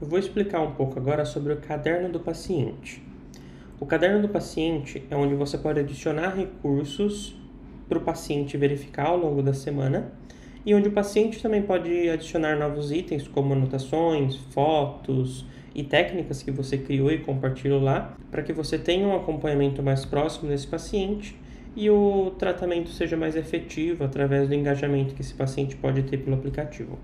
Eu vou explicar um pouco agora sobre o caderno do paciente. O caderno do paciente é onde você pode adicionar recursos para o paciente verificar ao longo da semana e onde o paciente também pode adicionar novos itens como anotações, fotos e técnicas que você criou e compartilhou lá para que você tenha um acompanhamento mais próximo desse paciente e o tratamento seja mais efetivo através do engajamento que esse paciente pode ter pelo aplicativo.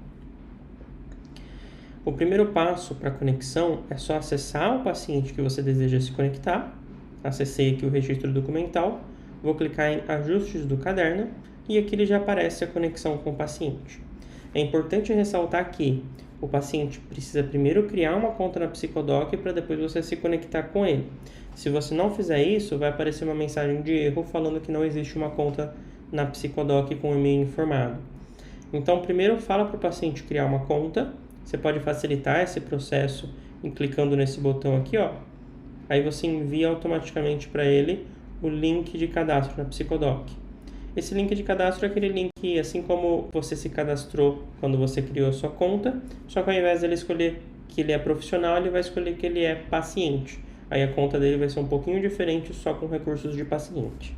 O primeiro passo para a conexão é só acessar o paciente que você deseja se conectar. Acessei aqui o registro documental, vou clicar em Ajustes do caderno e aqui ele já aparece a conexão com o paciente. É importante ressaltar que o paciente precisa primeiro criar uma conta na Psicodoc para depois você se conectar com ele. Se você não fizer isso, vai aparecer uma mensagem de erro falando que não existe uma conta na Psicodoc com e-mail informado. Então, primeiro fala para o paciente criar uma conta. Você pode facilitar esse processo clicando nesse botão aqui, ó. Aí você envia automaticamente para ele o link de cadastro na Psicodoc. Esse link de cadastro é aquele link, assim como você se cadastrou quando você criou a sua conta, só que ao invés dele escolher que ele é profissional, ele vai escolher que ele é paciente. Aí a conta dele vai ser um pouquinho diferente, só com recursos de paciente.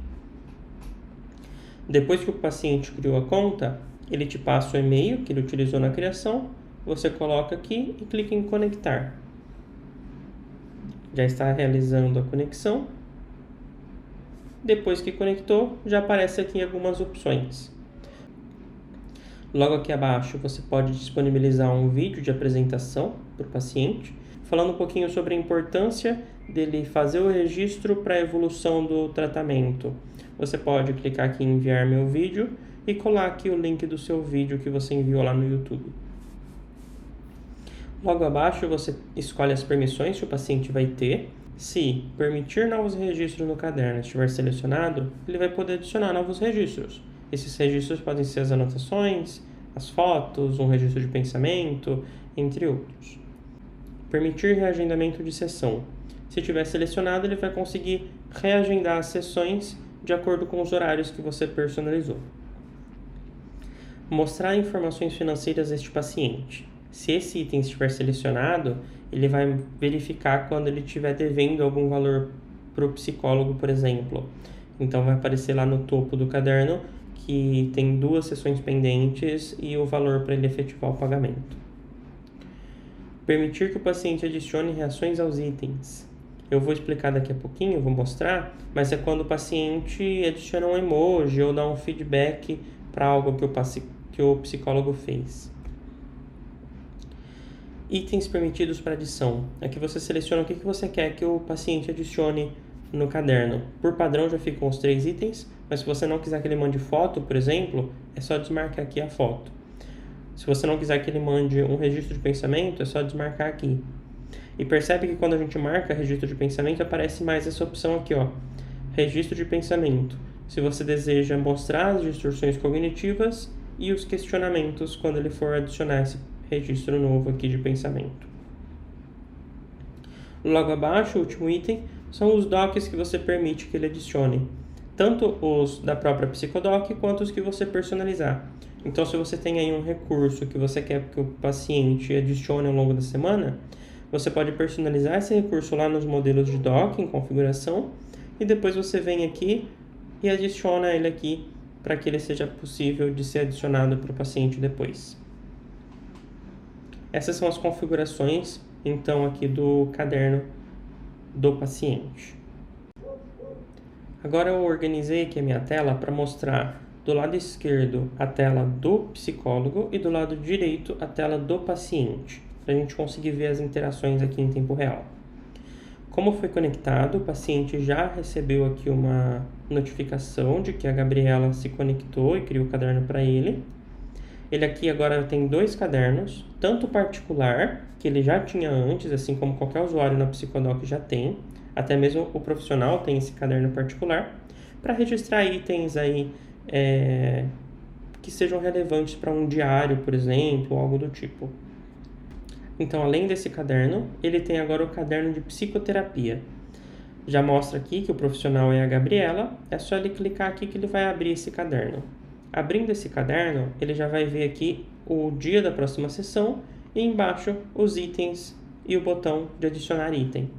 Depois que o paciente criou a conta, ele te passa o e-mail que ele utilizou na criação. Você coloca aqui e clica em conectar. Já está realizando a conexão. Depois que conectou, já aparece aqui algumas opções. Logo aqui abaixo você pode disponibilizar um vídeo de apresentação para o paciente, falando um pouquinho sobre a importância dele fazer o registro para a evolução do tratamento. Você pode clicar aqui em enviar meu vídeo e colar aqui o link do seu vídeo que você enviou lá no YouTube. Logo abaixo você escolhe as permissões que o paciente vai ter. Se permitir novos registros no caderno estiver selecionado, ele vai poder adicionar novos registros. Esses registros podem ser as anotações, as fotos, um registro de pensamento, entre outros. Permitir reagendamento de sessão. Se tiver selecionado, ele vai conseguir reagendar as sessões de acordo com os horários que você personalizou. Mostrar informações financeiras deste paciente. Se esse item estiver selecionado, ele vai verificar quando ele estiver devendo algum valor para o psicólogo, por exemplo. Então vai aparecer lá no topo do caderno que tem 2 sessões pendentes e o valor para ele efetivar o pagamento. Permitir que o paciente adicione reações aos itens. Eu vou explicar daqui a pouquinho, vou mostrar, mas é quando o paciente adiciona um emoji ou dá um feedback para algo que o psicólogo fez. Itens permitidos para adição. Aqui você seleciona o que você quer que o paciente adicione no caderno. Por padrão já ficam os 3 itens, mas se você não quiser que ele mande foto, por exemplo, é só desmarcar aqui a foto. Se você não quiser que ele mande um registro de pensamento, é só desmarcar aqui. E percebe que quando a gente marca registro de pensamento, aparece mais essa opção aqui, ó, registro de pensamento. Se você deseja mostrar as distorções cognitivas e os questionamentos quando ele for adicionar esse registro novo aqui de pensamento. Logo abaixo, o último item, são os docs que você permite que ele adicione. Tanto os da própria Psicodoc, quanto os que você personalizar. Então, se você tem aí um recurso que você quer que o paciente adicione ao longo da semana, você pode personalizar esse recurso lá nos modelos de doc, em configuração, e depois você vem aqui e adiciona ele aqui para que ele seja possível de ser adicionado para o paciente depois. Essas são as configurações, então, aqui do caderno do paciente. Agora eu organizei aqui a minha tela para mostrar do lado esquerdo a tela do psicólogo e do lado direito a tela do paciente, para a gente conseguir ver as interações aqui em tempo real. Como foi conectado, o paciente já recebeu aqui uma notificação de que a Gabriela se conectou e criou o caderno para ele. Ele aqui agora tem 2 cadernos, tanto particular, que ele já tinha antes, assim como qualquer usuário na Psicodoc já tem, até mesmo o profissional tem esse caderno particular, para registrar itens aí que sejam relevantes para um diário, por exemplo, ou algo do tipo. Então, além desse caderno, ele tem agora o caderno de psicoterapia. Já mostra aqui que o profissional é a Gabriela, é só ele clicar aqui que ele vai abrir esse caderno. Abrindo esse caderno, ele já vai ver aqui o dia da próxima sessão e embaixo os itens e o botão de adicionar item.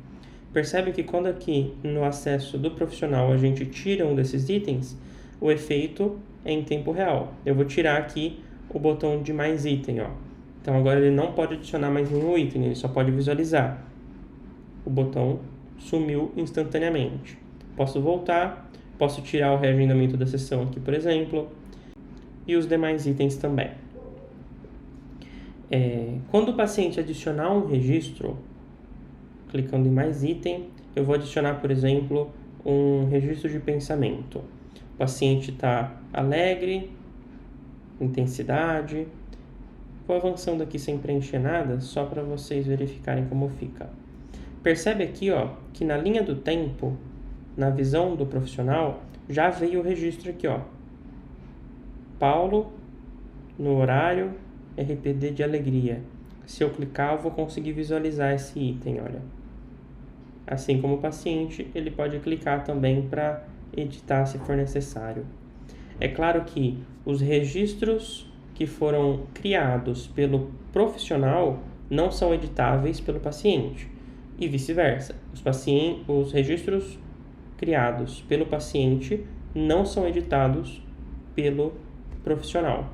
Percebe que quando aqui no acesso do profissional a gente tira um desses itens, o efeito é em tempo real. Eu vou tirar aqui o botão de mais item, ó. Então agora ele não pode adicionar mais nenhum item, ele só pode visualizar. O botão sumiu instantaneamente. Posso voltar, posso tirar o reagendamento da sessão aqui, por exemplo, e os demais itens também. Quando o paciente adicionar um registro, clicando em mais item, eu vou adicionar, por exemplo, um registro de pensamento. O paciente está alegre, intensidade. Vou avançando aqui sem preencher nada, só para vocês verificarem como fica. Percebe aqui, ó, que na linha do tempo, na visão do profissional, já veio o registro aqui, ó. Paulo, no horário, RPD de alegria. Se eu clicar, eu vou conseguir visualizar esse item, olha. Assim como o paciente, ele pode clicar também para editar se for necessário. É claro que os registros que foram criados pelo profissional não são editáveis pelo paciente e vice-versa. Os registros criados pelo paciente não são editados pelo profissional.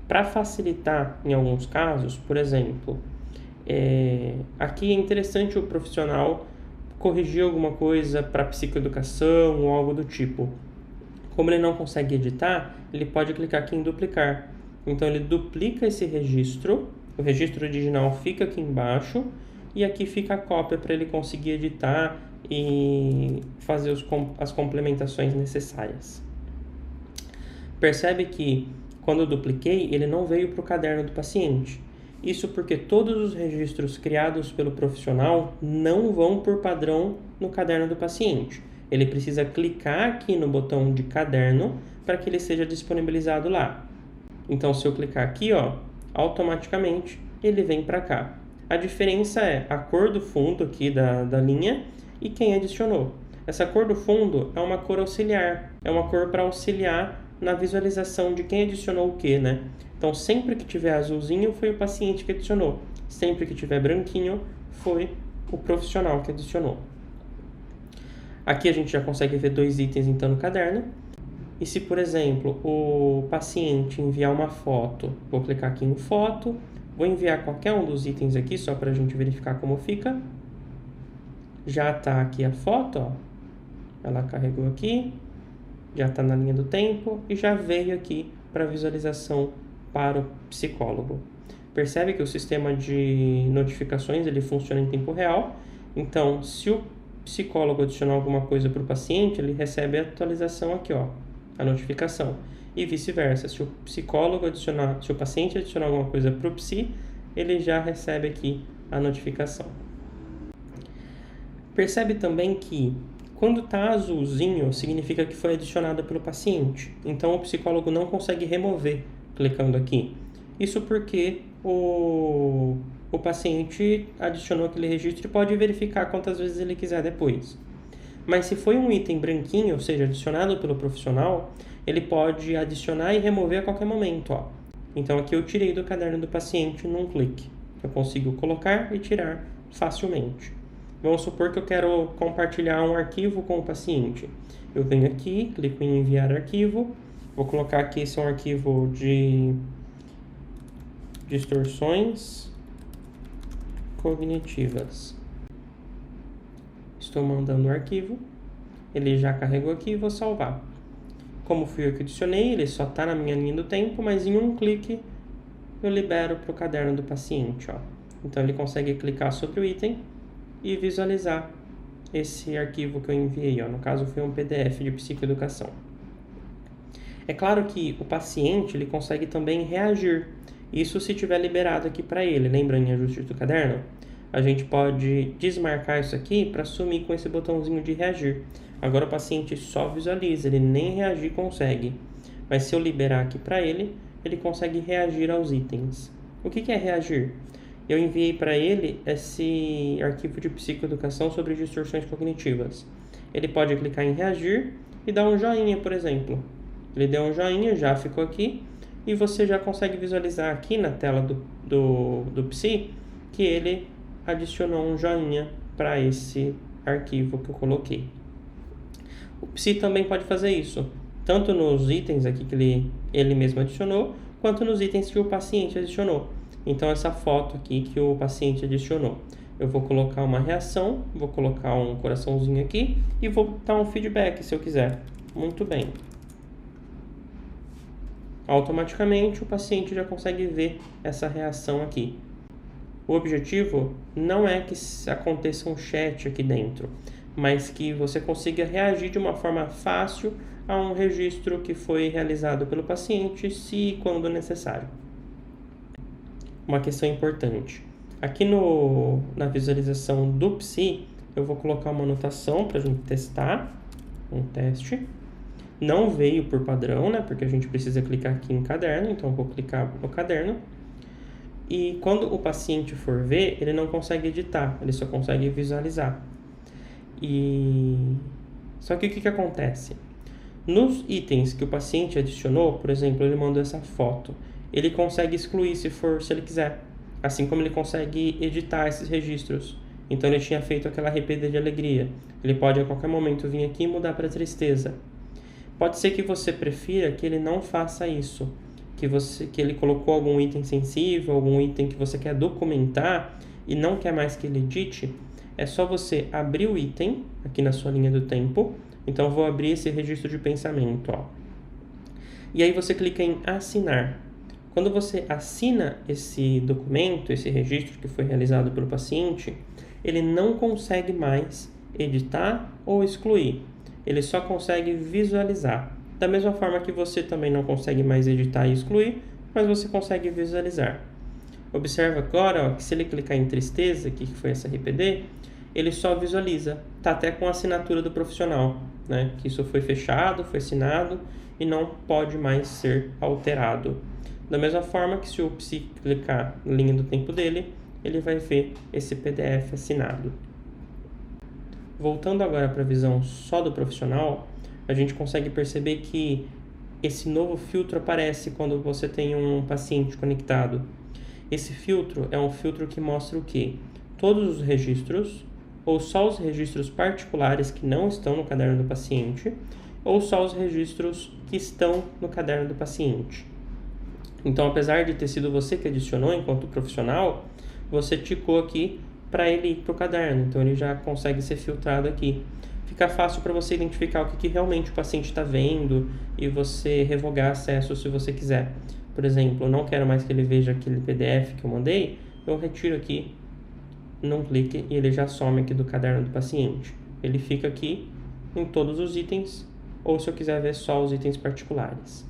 Para facilitar em alguns casos, por exemplo, aqui é interessante o profissional corrigir alguma coisa para psicoeducação ou algo do tipo. Como ele não consegue editar, ele pode clicar aqui em duplicar. Então ele duplica esse registro, o registro original fica aqui embaixo e aqui fica a cópia para ele conseguir editar e fazer as complementações necessárias. Percebe que quando eu dupliquei, ele não veio para o caderno do paciente. Isso porque todos os registros criados pelo profissional não vão por padrão no caderno do paciente. Ele precisa clicar aqui no botão de caderno para que ele seja disponibilizado lá. Então, se eu clicar aqui, ó, automaticamente ele vem para cá. A diferença é a cor do fundo aqui da linha e quem adicionou. Essa cor do fundo é uma cor auxiliar, é uma cor para auxiliar na visualização de quem adicionou o que, né? Então, sempre que tiver azulzinho, foi o paciente que adicionou. Sempre que tiver branquinho, foi o profissional que adicionou. Aqui a gente já consegue ver 2 itens então no caderno. E se, por exemplo, o paciente enviar uma foto, vou clicar aqui em foto, vou enviar qualquer um dos itens aqui, só para a gente verificar como fica. Já está aqui a foto, ó. Ela carregou aqui, já está na linha do tempo e já veio aqui para visualização para o psicólogo. Percebe que o sistema de notificações ele funciona em tempo real. Então, se o psicólogo adicionar alguma coisa para o paciente, ele recebe a atualização aqui, ó, a notificação. E vice-versa, se o paciente adicionar alguma coisa para o psi, ele já recebe aqui a notificação. Percebe também que quando está azulzinho, significa que foi adicionada pelo paciente. Então, o psicólogo não consegue remover clicando aqui. Isso porque o paciente adicionou aquele registro e pode verificar quantas vezes ele quiser depois. Mas se foi um item branquinho, ou seja, adicionado pelo profissional, ele pode adicionar e remover a qualquer momento, ó. Então, aqui eu tirei do caderno do paciente num clique. Eu consigo colocar e tirar facilmente. Vamos supor que eu quero compartilhar um arquivo com o paciente. Eu venho aqui, clico em enviar arquivo. Vou colocar aqui, esse é um arquivo de distorções cognitivas. Estou mandando o arquivo. Ele já carregou aqui e vou salvar. Como fui eu que adicionei, ele só está na minha linha do tempo, mas em um clique eu libero para o caderno do paciente, ó. Então ele consegue clicar sobre o item e visualizar esse arquivo que eu enviei, ó. No caso foi um PDF de psicoeducação. É claro que o paciente ele consegue também reagir. Isso se tiver liberado aqui para ele. Lembra em ajustes do caderno? A gente pode desmarcar isso aqui para sumir com esse botãozinho de reagir. Agora o paciente só visualiza, ele nem reagir consegue. Mas se eu liberar aqui para ele, ele consegue reagir aos itens. O que é reagir? Eu enviei para ele esse arquivo de psicoeducação sobre distorções cognitivas. Ele pode clicar em reagir e dar um joinha, por exemplo. Ele deu um joinha, já ficou aqui, e você já consegue visualizar aqui na tela do psi que ele adicionou um joinha para esse arquivo que eu coloquei. O Psi também pode fazer isso, tanto nos itens aqui que ele mesmo adicionou, quanto nos itens que o paciente adicionou. Então, essa foto aqui que o paciente adicionou. Eu vou colocar uma reação, vou colocar um coraçãozinho aqui e vou dar um feedback se eu quiser. Muito bem. Automaticamente o paciente já consegue ver essa reação aqui. O objetivo não é que aconteça um chat aqui dentro, mas que você consiga reagir de uma forma fácil a um registro que foi realizado pelo paciente, se e quando necessário. Uma questão importante. Aqui na visualização do Psi, eu vou colocar uma anotação para a gente testar, um teste. Não veio por padrão, né? Porque a gente precisa clicar aqui em caderno, então eu vou clicar no caderno. E quando o paciente for ver, ele não consegue editar, ele só consegue visualizar. Só que o que acontece? Nos itens que o paciente adicionou, por exemplo, ele mandou essa foto, ele consegue excluir se ele quiser, assim como ele consegue editar esses registros. Então ele tinha feito aquela arrependa de alegria, ele pode a qualquer momento vir aqui e mudar para tristeza. Pode ser que você prefira que ele não faça isso, que ele colocou algum item sensível, algum item que você quer documentar e não quer mais que ele edite. É só você abrir o item aqui na sua linha do tempo. Então eu vou abrir esse registro de pensamento, ó. E aí você clica em assinar. Quando você assina esse documento, esse registro que foi realizado pelo paciente, ele não consegue mais editar ou excluir. Ele só consegue visualizar. Da mesma forma que você também não consegue mais editar e excluir, mas você consegue visualizar. Observa agora, ó, que se ele clicar em tristeza, que foi essa RPD, ele só visualiza. Tá até com a assinatura do profissional, né? Que isso foi fechado, foi assinado e não pode mais ser alterado. Da mesma forma que se o Psi clicar na linha do tempo dele, ele vai ver esse PDF assinado. Voltando agora para a visão só do profissional, a gente consegue perceber que esse novo filtro aparece quando você tem um paciente conectado. Esse filtro é um filtro que mostra o quê? Todos os registros, ou só os registros particulares que não estão no caderno do paciente, ou só os registros que estão no caderno do paciente. Então, apesar de ter sido você que adicionou enquanto profissional, você ticou aqui para ele ir para o caderno, então ele já consegue ser filtrado aqui. Fica fácil para você identificar o que realmente o paciente está vendo e você revogar acesso se você quiser. Por exemplo, eu não quero mais que ele veja aquele PDF que eu mandei, eu retiro aqui, não clique e ele já some aqui do caderno do paciente. Ele fica aqui em todos os itens, ou se eu quiser ver só os itens particulares.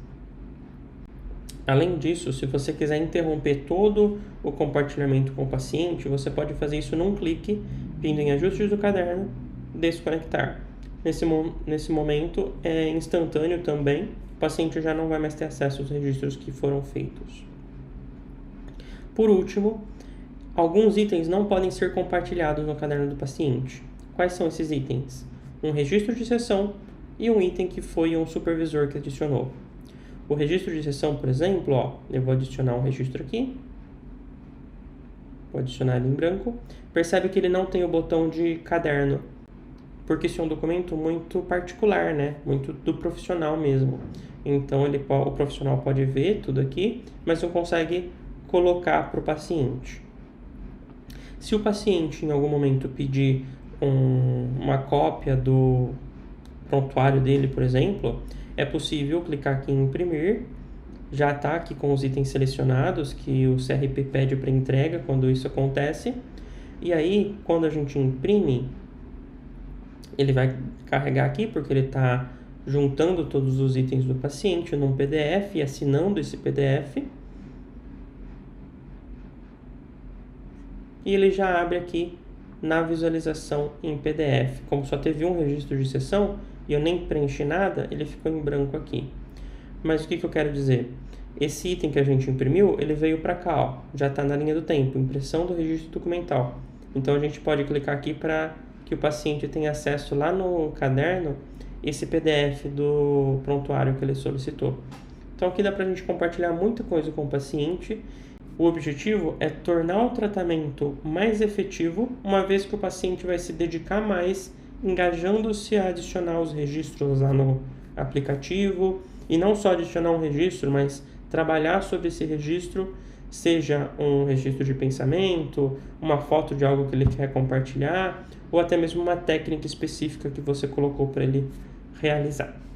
Além disso, se você quiser interromper todo o compartilhamento com o paciente, você pode fazer isso num clique, vindo em ajustes do caderno, desconectar. Nesse momento é instantâneo também, o paciente já não vai mais ter acesso aos registros que foram feitos. Por último, alguns itens não podem ser compartilhados no caderno do paciente. Quais são esses itens? Um registro de sessão e um item que foi um supervisor que adicionou. O registro de sessão, por exemplo, ó, eu vou adicionar um registro aqui. Vou adicionar ele em branco. Percebe que ele não tem o botão de caderno, porque isso é um documento muito particular, né? Muito do profissional mesmo. Então, o profissional pode ver tudo aqui, mas não consegue colocar para o paciente. Se o paciente, em algum momento, pedir uma cópia do prontuário dele, por exemplo, é possível clicar aqui em imprimir, já está aqui com os itens selecionados que o CRP pede para entrega quando isso acontece, e aí quando a gente imprime, ele vai carregar aqui porque ele está juntando todos os itens do paciente num PDF e assinando esse PDF, e ele já abre aqui na visualização em PDF. Como só teve um registro de sessão e eu nem preenchi nada, ele ficou em branco aqui. Mas o que eu quero dizer? Esse item que a gente imprimiu, ele veio para cá, ó, já está na linha do tempo, impressão do registro documental. Então a gente pode clicar aqui para que o paciente tenha acesso lá no caderno esse PDF do prontuário que ele solicitou. Então aqui dá para a gente compartilhar muita coisa com o paciente O objetivo é tornar o tratamento mais efetivo, uma vez que o paciente vai se dedicar mais, engajando-se a adicionar os registros lá no aplicativo, e não só adicionar um registro, mas trabalhar sobre esse registro, seja um registro de pensamento, uma foto de algo que ele quer compartilhar, ou até mesmo uma técnica específica que você colocou para ele realizar.